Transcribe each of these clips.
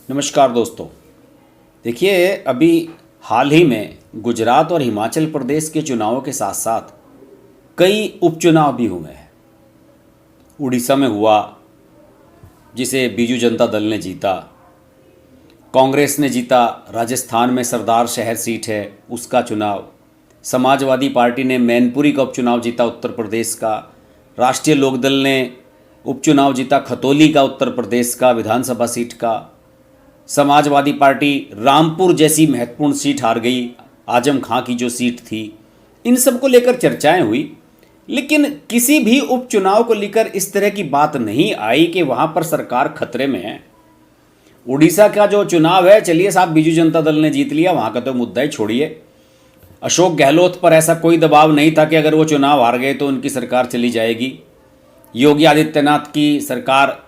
नमस्कार दोस्तों। देखिए, अभी हाल ही में गुजरात और हिमाचल प्रदेश के चुनावों के साथ साथ कई उपचुनाव भी हुए हैं। उड़ीसा में हुआ, जिसे बीजू जनता दल ने जीता। कांग्रेस ने जीता। राजस्थान में सरदार शहर सीट है, उसका चुनाव। समाजवादी पार्टी ने मैनपुरी का उपचुनाव जीता, उत्तर प्रदेश का। राष्ट्रीय लोकदल ने उपचुनाव जीता खतौली का, उत्तर प्रदेश का विधानसभा सीट का। समाजवादी पार्टी रामपुर जैसी महत्वपूर्ण सीट हार गई, आजम खां की जो सीट थी। इन सब को लेकर चर्चाएं हुई, लेकिन किसी भी उपचुनाव को लेकर इस तरह की बात नहीं आई कि वहां पर सरकार खतरे में है। उड़ीसा का जो चुनाव है, चलिए साहब, बीजू जनता दल ने जीत लिया, वहां का तो मुद्दा ही छोड़िए। अशोक गहलोत पर ऐसा कोई दबाव नहीं था कि अगर वो चुनाव हार गए तो उनकी सरकार चली जाएगी। योगी आदित्यनाथ की सरकार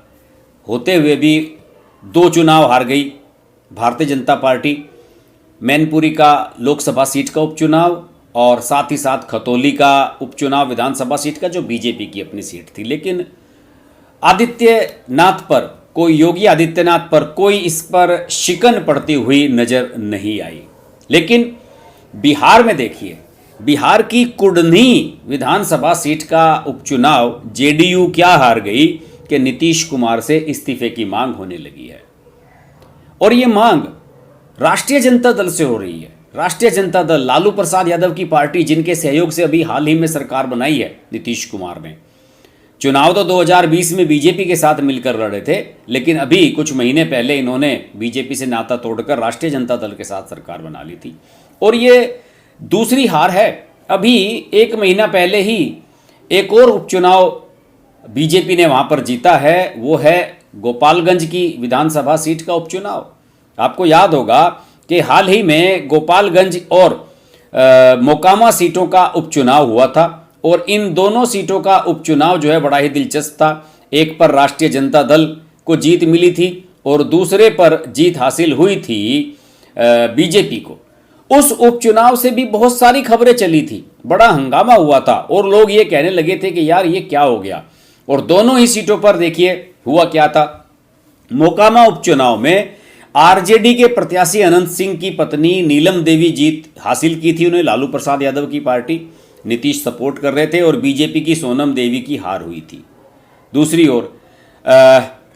होते हुए भी 2 चुनाव हार गई भारतीय जनता पार्टी। मैनपुरी का लोकसभा सीट का उपचुनाव और साथ ही साथ खतौली का उपचुनाव विधानसभा सीट का, जो बीजेपी की अपनी सीट थी। लेकिन आदित्यनाथ पर कोई, योगी आदित्यनाथ पर कोई इस पर शिकन पड़ती हुई नजर नहीं आई। लेकिन बिहार में देखिए, बिहार की कुढ़नी विधानसभा सीट का उपचुनाव जेडीयू क्या हार गई कि नीतीश कुमार से इस्तीफे की मांग होने लगी है। और ये मांग राष्ट्रीय जनता दल से हो रही है। राष्ट्रीय जनता दल, लालू प्रसाद यादव की पार्टी, जिनके सहयोग से अभी हाल ही में सरकार बनाई है नीतीश कुमार ने। चुनाव तो 2020 में बीजेपी के साथ मिलकर लड़े थे, लेकिन अभी कुछ महीने पहले इन्होंने बीजेपी से नाता तोड़कर राष्ट्रीय जनता दल के साथ सरकार बना ली थी। और ये दूसरी हार है। अभी 1 महीना पहले ही एक और उपचुनाव बीजेपी ने वहां पर जीता है, वो है गोपालगंज की विधानसभा सीट का उपचुनाव। आपको याद होगा कि हाल ही में गोपालगंज और मोकामा सीटों का उपचुनाव हुआ था, और इन दोनों सीटों का उपचुनाव जो है बड़ा ही दिलचस्प था। एक पर राष्ट्रीय जनता दल को जीत मिली थी और दूसरे पर जीत हासिल हुई थी बीजेपी को। उस उपचुनाव से भी बहुत सारी खबरें चली थी, बड़ा हंगामा हुआ था और लोग ये कहने लगे थे कि यार ये क्या हो गया। और दोनों ही सीटों पर देखिए हुआ क्या था। मोकामा उपचुनाव में आरजेडी के प्रत्याशी अनंत सिंह की पत्नी नीलम देवी जीत हासिल की थी। उन्हें लालू प्रसाद यादव की पार्टी, नीतीश सपोर्ट कर रहे थे, और बीजेपी की सोनम देवी की हार हुई थी। दूसरी ओर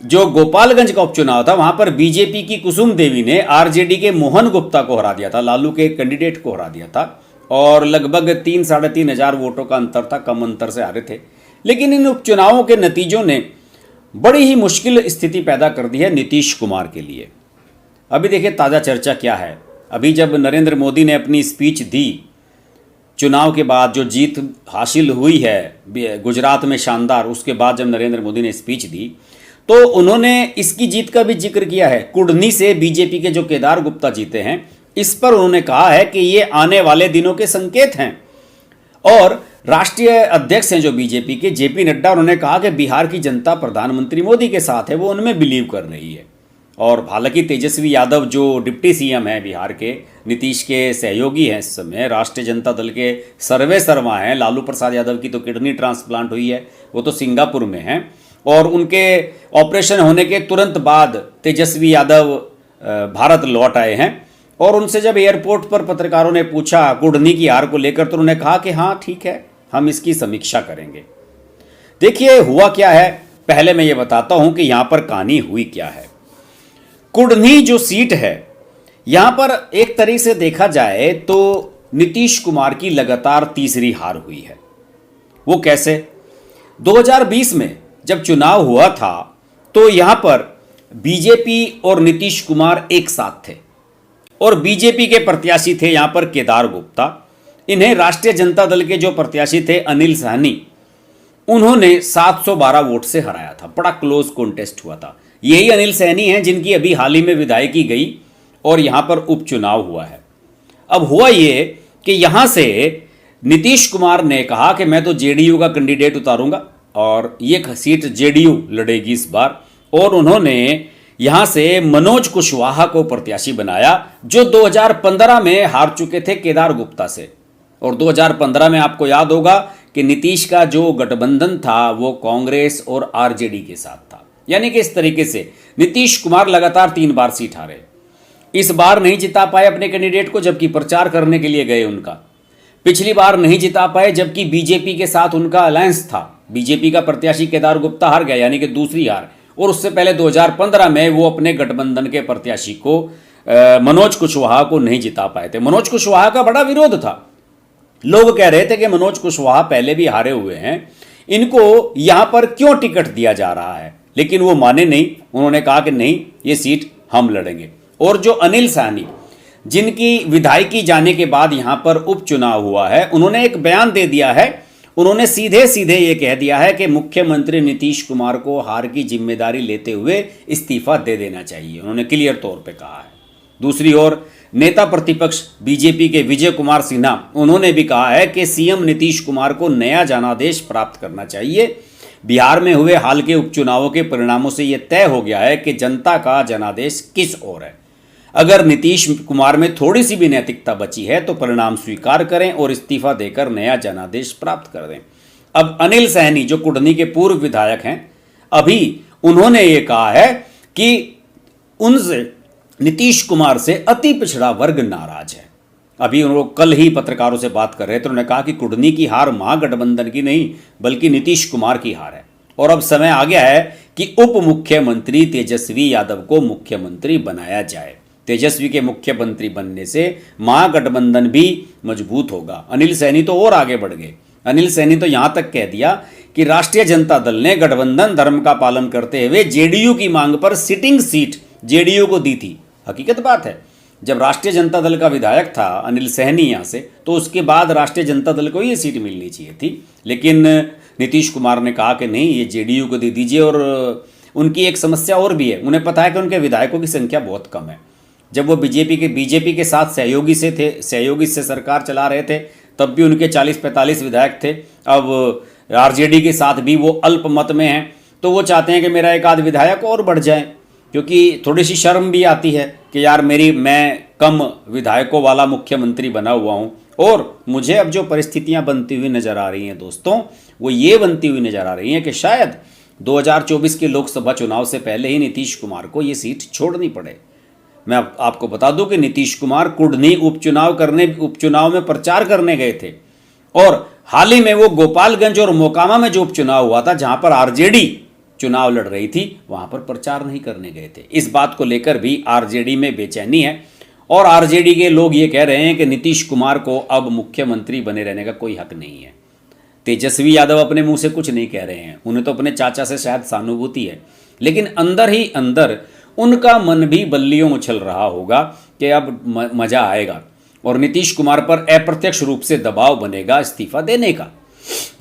जो गोपालगंज का उपचुनाव था, वहां पर बीजेपी की कुसुम देवी ने आरजेडी के मोहन गुप्ता को हरा दिया था, लालू के कैंडिडेट को हरा दिया था, और लगभग 3-3.5 हजार वोटों का अंतर था, कम अंतर से हारे थे। लेकिन इन उपचुनावों के नतीजों ने बड़ी ही मुश्किल स्थिति पैदा कर दी है नीतीश कुमार के लिए। अभी देखिए ताज़ा चर्चा क्या है। अभी जब नरेंद्र मोदी ने अपनी स्पीच दी चुनाव के बाद, जो जीत हासिल हुई है गुजरात में शानदार, उसके बाद जब नरेंद्र मोदी ने स्पीच दी तो उन्होंने इसकी जीत का भी जिक्र किया है। कुढ़नी से बीजेपी के जो केदार गुप्ता जीते हैं, इस पर उन्होंने कहा है कि ये आने वाले दिनों के संकेत हैं। और राष्ट्रीय अध्यक्ष हैं जो बीजेपी के, जेपी नड्डा, उन्होंने कहा कि बिहार की जनता प्रधानमंत्री मोदी के साथ है, वो उनमें बिलीव कर रही है। और हालांकि तेजस्वी यादव जो डिप्टी सीएम है बिहार के, नीतीश के सहयोगी हैं इस समय, राष्ट्रीय जनता दल के सर्वे सर्वा हैं। लालू प्रसाद यादव की तो किडनी ट्रांसप्लांट हुई है, वो तो सिंगापुर में हैं, और उनके ऑपरेशन होने के तुरंत बाद तेजस्वी यादव भारत लौट आए हैं। और उनसे जब एयरपोर्ट पर पत्रकारों ने पूछा कुढ़नी की हार को लेकर, तो उन्होंने कहा कि हाँ ठीक है, हम इसकी समीक्षा करेंगे। देखिए हुआ क्या है, पहले मैं ये बताता हूं कि यहां पर कहानी हुई क्या है। कुढ़नी जो सीट है, यहां पर एक तरीके से देखा जाए तो नीतीश कुमार की लगातार तीसरी हार हुई है। वो कैसे? 2020 में जब चुनाव हुआ था तो यहां पर बीजेपी और नीतीश कुमार एक साथ थे, और बीजेपी के प्रत्याशी थे यहां पर केदार गुप्ता। इन्हें राष्ट्रीय जनता दल के जो प्रत्याशी थे अनिल सहनी, उन्होंने 712 वोट से हराया था। बड़ा क्लोज कॉन्टेस्ट हुआ था। यही अनिल सहनी हैं जिनकी अभी हाल ही में विधायकी गई और यहां पर उपचुनाव हुआ है। अब हुआ ये कि यहां से नीतीश कुमार ने कहा कि मैं तो जेडीयू का कैंडिडेट उतारूंगा और ये सीट जेडीयू लड़ेगी इस बार, और उन्होंने यहां से मनोज कुशवाहा को प्रत्याशी बनाया, जो 2015 में हार चुके थे केदार गुप्ता से। और 2015 में आपको याद होगा कि नीतीश का जो गठबंधन था वो कांग्रेस और आरजेडी के साथ था। यानी कि इस तरीके से नीतीश कुमार लगातार 3 बार सीट हारे। इस बार नहीं जिता पाए अपने कैंडिडेट को, जबकि प्रचार करने के लिए गए उनका। पिछली बार नहीं जिता पाए जबकि बीजेपी के साथ उनका अलायंस था। बीजेपी का प्रत्याशी केदार गुप्ता हार गया, यानी कि दूसरी हार। और उससे पहले 2015 में वो अपने गठबंधन के प्रत्याशी को मनोज कुशवाहा को नहीं जिता पाए थे। मनोज कुशवाहा का बड़ा विरोध था। लोग कह रहे थे कि मनोज कुशवाहा पहले भी हारे हुए हैं, इनको यहां पर क्यों टिकट दिया जा रहा है, लेकिन वो माने नहीं। उन्होंने कहा कि नहीं, ये सीट हम लड़ेंगे। और जो अनिल सहनी, जिनकी विधायकी जाने के बाद यहां पर उपचुनाव हुआ है, उन्होंने एक बयान दे दिया है। उन्होंने सीधे सीधे ये कह दिया है कि मुख्यमंत्री नीतीश कुमार को हार की जिम्मेदारी लेते हुए इस्तीफा दे देना चाहिए। उन्होंने क्लियर तौर पे कहा है। दूसरी ओर नेता प्रतिपक्ष बीजेपी के विजय कुमार सिन्हा, उन्होंने भी कहा है कि सीएम नीतीश कुमार को नया जनादेश प्राप्त करना चाहिए। बिहार में हुए हाल के उपचुनावों के परिणामों से यह तय हो गया है कि जनता का जनादेश किस ओर है। अगर नीतीश कुमार में थोड़ी सी भी नैतिकता बची है तो परिणाम स्वीकार करें और इस्तीफा देकर नया जनादेश प्राप्त कर दें। अब अनिल सहनी, जो कुढ़नी के पूर्व विधायक हैं, अभी उन्होंने ये कहा है कि उनसे नीतीश कुमार से अति पिछड़ा वर्ग नाराज है। अभी उन्होंने कल ही पत्रकारों से बात कर रहे थे, उन्होंने कहा कि कुढ़नी की हार महागठबंधन की नहीं बल्कि नीतीश कुमार की हार है। और अब समय आ गया है कि उप मुख्यमंत्री तेजस्वी यादव को मुख्यमंत्री बनाया जाए। तेजस्वी के मुख्यमंत्री बनने से महागठबंधन भी मजबूत होगा। अनिल सैनी तो और आगे बढ़ गए। अनिल सैनी तो यहां तक कह दिया कि राष्ट्रीय जनता दल ने गठबंधन धर्म का पालन करते हुए जेडीयू की मांग पर सिटिंग सीट जेडीयू को दी थी। हकीकत बात है, जब राष्ट्रीय जनता दल का विधायक था अनिल सहनी यहां से, तो उसके बाद राष्ट्रीय जनता दल को ये सीट मिलनी चाहिए थी। लेकिन नीतीश कुमार ने कहा कि नहीं, ये जेडीयू को दे दीजिए। और उनकी एक समस्या और भी है, उन्हें पता है कि उनके विधायकों की संख्या बहुत कम है। जब वो बीजेपी के साथ सहयोगी से सरकार चला रहे थे, तब भी उनके 40-45 विधायक थे। अब आरजेडी के साथ भी वो अल्प मत में हैं, तो वो चाहते हैं कि मेरा एक आध विधायक और बढ़ जाए, क्योंकि थोड़ी सी शर्म भी आती है कि यार मैं कम विधायकों वाला मुख्यमंत्री बना हुआ हूँ। और मुझे अब जो परिस्थितियाँ बनती हुई नजर आ रही हैं दोस्तों, वो ये बनती हुई नजर आ रही हैं कि शायद 2024 के लोकसभा चुनाव से पहले ही नीतीश कुमार को ये सीट छोड़नी पड़े। मैं आपको बता दूं कि नीतीश कुमार कुढ़नी उपचुनाव में प्रचार करने गए थे, और हाल ही में वो गोपालगंज और मोकामा में जो उपचुनाव हुआ था, जहां पर आरजेडी चुनाव लड़ रही थी, वहां पर प्रचार नहीं करने गए थे। इस बात को लेकर भी आरजेडी में बेचैनी है, और आरजेडी के लोग ये कह रहे हैं कि नीतीश कुमार को अब मुख्यमंत्री बने रहने का कोई हक नहीं है। तेजस्वी यादव अपने मुंह से कुछ नहीं कह रहे हैं, उन्हें तो अपने चाचा से शायद सहानुभूति है, लेकिन अंदर ही अंदर उनका मन भी बल्लियों उछल रहा होगा कि अब मजा आएगा और नीतीश कुमार पर अप्रत्यक्ष रूप से दबाव बनेगा इस्तीफा देने का।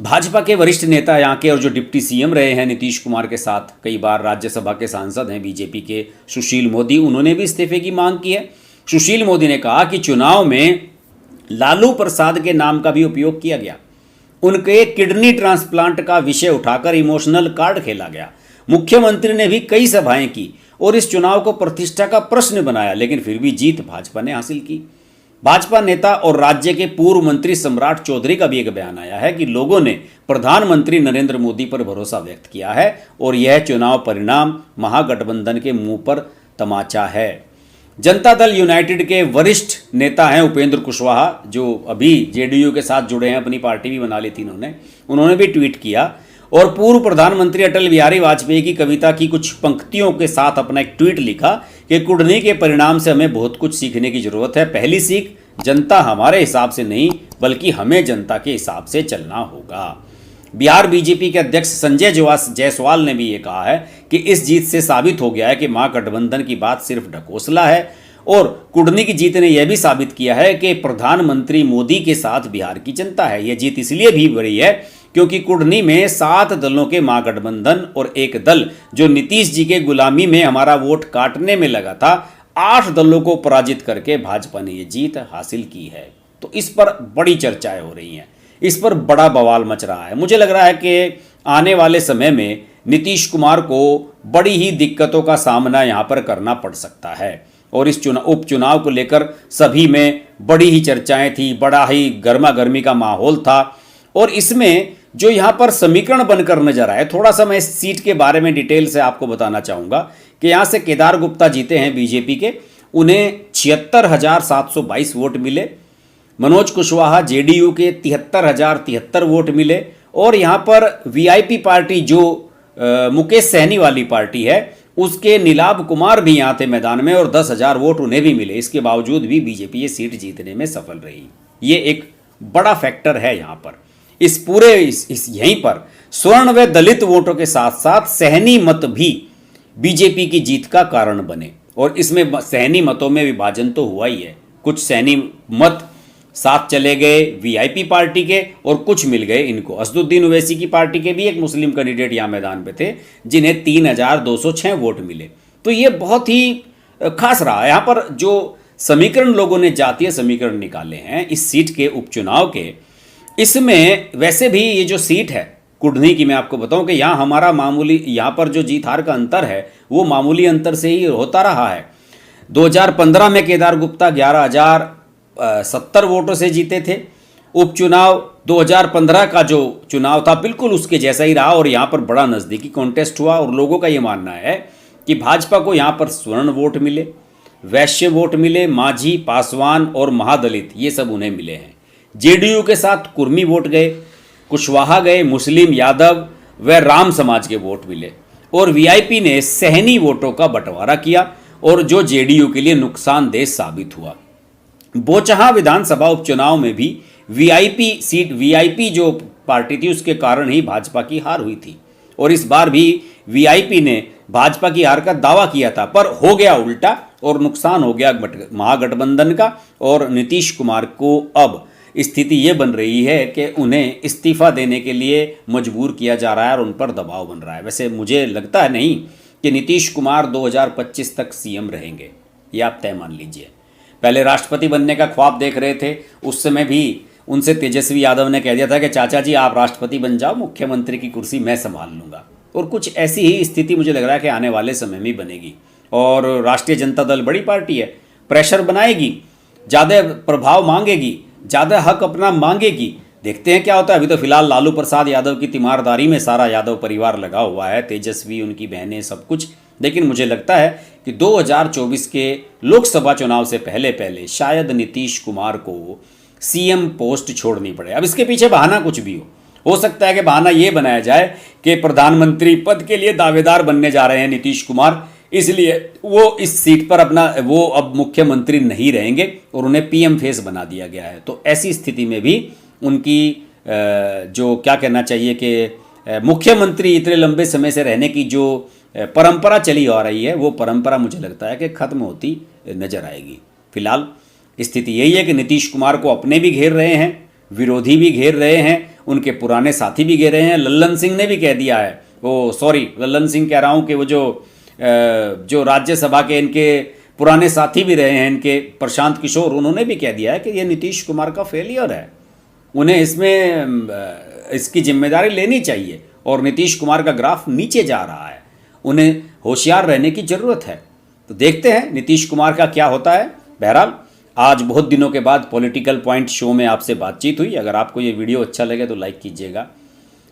भाजपा के वरिष्ठ नेता यहाँ के और जो डिप्टी सीएम रहे हैं नीतीश कुमार के साथ, कई बार राज्यसभा के सांसद हैं बीजेपी के सुशील मोदी, उन्होंने भी इस्तीफे की मांग की है। सुशील मोदी ने कहा कि चुनाव में लालू प्रसाद के नाम का भी उपयोग किया गया, उनके किडनी ट्रांसप्लांट का विषय उठाकर इमोशनल कार्ड खेला गया। मुख्यमंत्री ने भी कई सभाएं की और इस चुनाव को प्रतिष्ठा का प्रश्न बनाया, लेकिन फिर भी जीत भाजपा ने हासिल की। भाजपा नेता और राज्य के पूर्व मंत्री सम्राट चौधरी का भी एक बयान आया है कि लोगों ने प्रधानमंत्री नरेंद्र मोदी पर भरोसा व्यक्त किया है और यह चुनाव परिणाम महागठबंधन के मुंह पर तमाचा है। जनता दल यूनाइटेड के वरिष्ठ नेता हैं उपेंद्र कुशवाहा, जो अभी जेडीयू के साथ जुड़े हैं, अपनी पार्टी भी बना ली थी उन्होंने भी ट्वीट किया और पूर्व प्रधानमंत्री अटल बिहारी वाजपेयी की कविता की कुछ पंक्तियों के साथ अपना एक ट्वीट लिखा कि कुढ़नी के परिणाम से हमें बहुत कुछ सीखने की जरूरत है। पहली सीख, जनता हमारे हिसाब से नहीं बल्कि हमें जनता के हिसाब से चलना होगा। बिहार बीजेपी के अध्यक्ष संजय जायसवाल ने भी ये कहा है कि इस जीत से साबित हो गया है कि महागठबंधन की बात सिर्फ ढकोसला है, और कुढ़नी की जीत ने यह भी साबित किया है कि प्रधानमंत्री मोदी के साथ बिहार की जनता है। यह जीत इसलिए भी बड़ी है क्योंकि कुढ़नी में 7 दलों के महागठबंधन और एक दल जो नीतीश जी के गुलामी में हमारा वोट काटने में लगा था, 8 दलों को पराजित करके भाजपा ने यह जीत हासिल की है। तो इस पर बड़ी चर्चाएं हो रही हैं, इस पर बड़ा बवाल मच रहा है। मुझे लग रहा है कि आने वाले समय में नीतीश कुमार को बड़ी ही दिक्कतों का सामना यहाँ पर करना पड़ सकता है, और इस उपचुनाव को लेकर सभी में बड़ी ही चर्चाएं थी, बड़ा ही गर्मा गर्मी का माहौल था, और इसमें जो यहाँ पर समीकरण बनकर नजर आए, थोड़ा सा मैं इस सीट के बारे में डिटेल से आपको बताना चाहूँगा कि यहाँ से केदार गुप्ता जीते हैं बीजेपी के, उन्हें 76,722 वोट मिले। मनोज कुशवाहा जेडीयू के 73,073 वोट मिले। और यहाँ पर वीआईपी पार्टी जो मुकेश सहनी वाली पार्टी है, उसके नीलाभ कुमार भी यहाँ थे मैदान में और 10,000 वोट उन्हें भी मिले। इसके बावजूद भी बीजेपी ये सीट जीतने में सफल रही। ये एक बड़ा फैक्टर है यहाँ पर। इस पूरे यहीं पर स्वर्ण व दलित वोटों के साथ साथ सहनी मत भी बीजेपी की जीत का कारण बने। और इसमें सहनी मतों में विभाजन तो हुआ ही है। कुछ सहनी मत साथ चले गए वीआईपी पार्टी के और कुछ मिल गए इनको। असदुद्दीन ओवैसी की पार्टी के भी एक मुस्लिम कैंडिडेट यहाँ मैदान पे थे, जिन्हें 3,206 वोट मिले। तो ये बहुत ही खास रहा। यहाँ पर जो समीकरण लोगों ने जातीय समीकरण निकाले हैं इस सीट के उपचुनाव के, इसमें वैसे भी ये जो सीट है कुढ़नी की, मैं आपको बताऊं कि यहाँ हमारा मामूली, यहाँ पर जो जीत हार का अंतर है वो मामूली अंतर से ही होता रहा है। 2015 में केदार गुप्ता 11,070 वोटों से जीते थे। उपचुनाव 2015 का जो चुनाव था बिल्कुल उसके जैसा ही रहा और यहाँ पर बड़ा नज़दीकी कॉन्टेस्ट हुआ। और लोगों का ये मानना है कि भाजपा को यहाँ पर स्वर्ण वोट मिले, वैश्य वोट मिले, माझी, पासवान और महादलित ये सब उन्हें मिले हैं। जेडीयू के साथ कुर्मी वोट गए, कुशवाहा गए, मुस्लिम, यादव व राम समाज के वोट मिले। और वीआईपी ने सहनी वोटों का बंटवारा किया और जो जेडीयू के लिए नुकसानदेह साबित हुआ। बोचहा विधानसभा उपचुनाव में भी वीआईपी जो पार्टी थी उसके कारण ही भाजपा की हार हुई थी। और इस बार भी वीआईपी ने भाजपा की हार का दावा किया था, पर हो गया उल्टा और नुकसान हो गया महागठबंधन का। और नीतीश कुमार को अब स्थिति ये बन रही है कि उन्हें इस्तीफा देने के लिए मजबूर किया जा रहा है और उन पर दबाव बन रहा है। वैसे मुझे लगता है नहीं कि नीतीश कुमार 2025 तक सीएम रहेंगे, ये आप तय मान लीजिए। पहले राष्ट्रपति बनने का ख्वाब देख रहे थे, उस समय भी उनसे तेजस्वी यादव ने कह दिया था कि चाचा जी आप राष्ट्रपति बन जाओ, मुख्यमंत्री की कुर्सी मैं संभाल लूँगा। और कुछ ऐसी ही स्थिति मुझे लग रहा है कि आने वाले समय में बनेगी। और राष्ट्रीय जनता दल बड़ी पार्टी है, प्रेशर बनाएगी, ज़्यादा प्रभाव मांगेगी, ज़्यादा हक अपना मांगेगी। देखते हैं क्या होता है। अभी तो फिलहाल लालू प्रसाद यादव की तीमारदारी में सारा यादव परिवार लगा हुआ है, तेजस्वी, उनकी बहनें, सब कुछ। लेकिन मुझे लगता है कि 2024 के लोकसभा चुनाव से पहले शायद नीतीश कुमार को सीएम पोस्ट छोड़नी पड़े। अब इसके पीछे बहाना कुछ भी हो सकता है कि बहाना ये बनाया जाए कि प्रधानमंत्री पद के लिए दावेदार बनने जा रहे हैं नीतीश कुमार, इसलिए वो इस सीट पर वो अब मुख्यमंत्री नहीं रहेंगे और उन्हें पीएम फेस बना दिया गया है। तो ऐसी स्थिति में भी उनकी जो क्या कहना चाहिए कि मुख्यमंत्री इतने लंबे समय से रहने की जो परंपरा चली आ रही है, वो परंपरा मुझे लगता है कि खत्म होती नजर आएगी। फिलहाल स्थिति यही है कि नीतीश कुमार को अपने भी घेर रहे हैं, विरोधी भी घेर रहे हैं, उनके पुराने साथी भी घेर रहे हैं। लल्लन सिंह ने भी कह दिया है, लल्लन सिंह कह रहा हूँ कि वो जो राज्यसभा के इनके पुराने साथी भी रहे हैं, इनके प्रशांत किशोर, उन्होंने भी कह दिया है कि ये नीतीश कुमार का फेलियर है, उन्हें इसमें इसकी जिम्मेदारी लेनी चाहिए और नीतीश कुमार का ग्राफ नीचे जा रहा है, उन्हें होशियार रहने की ज़रूरत है। तो देखते हैं नीतीश कुमार का क्या होता है। बहरहाल आज बहुत दिनों के बाद पॉलिटिकल पॉइंट शो में आपसे बातचीत हुई। अगर आपको ये वीडियो अच्छा लगे तो लाइक कीजिएगा,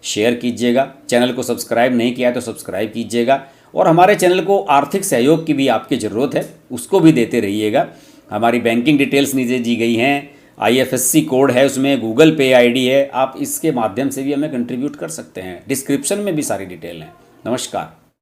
शेयर कीजिएगा, चैनल को सब्सक्राइब नहीं किया है तो सब्सक्राइब कीजिएगा। और हमारे चैनल को आर्थिक सहयोग की भी आपकी ज़रूरत है, उसको भी देते रहिएगा। हमारी बैंकिंग डिटेल्स नीचे दी गई हैं, IFSC कोड है उसमें, गूगल पे ID है, आप इसके माध्यम से भी हमें कंट्रीब्यूट कर सकते हैं। डिस्क्रिप्शन में भी सारी डिटेल हैं। नमस्कार।